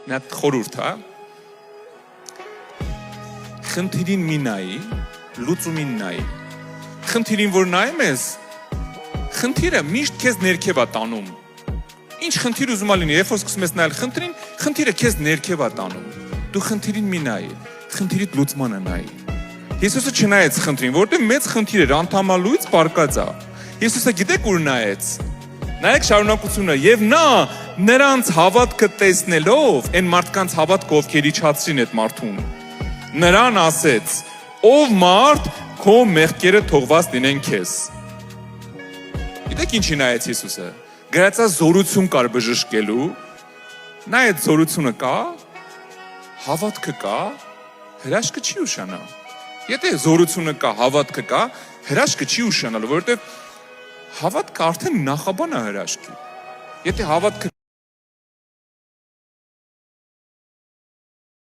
Նա խորհուրդ, հա։ Խնդիրին մի նայի, լուծումին նայի։ Խնդիրին որ նայում ես, խնդիրը միշտ քեզ ներքև է տանում։ Ինչ խնդիր ուզում ա լինի, երբ որ սկսում ես նայել խնդրին, խնդիրը քեզ ներքև է տանում։ Դու խնդիրին մի նայի, խնդիրիդ լուծմանը նայի։ Հիսուսը չնայեց խնդրին, որտեղ մեծ խնդիր էր, անդամալույց պարկած է։ Հիսուսը գիտեք ուր նայեց։ Նայեք շարունակությունը, եւ նա նրանց հավատքը տեսնելով, այն մարդկանց հավատքը ովքեր իջացրին այդ մարդուն, նրան ասեց. ով մարդ, քո մեղքերը թողված լինեն քեզ։ Գիտեք ինչի նայեց Հիսուսը։ Գրածա զորություն կար բժշկելու, նա այդ զորությունը կա, հավատքը կա, հրաշքը չի ուշանա։ Եթե զորությունը կա, հավատքը կա, հրաշքը չի ուշանալու, որովհետև հավատքը արդեն նախաբան է հրաշքի։ Եթե հավատքը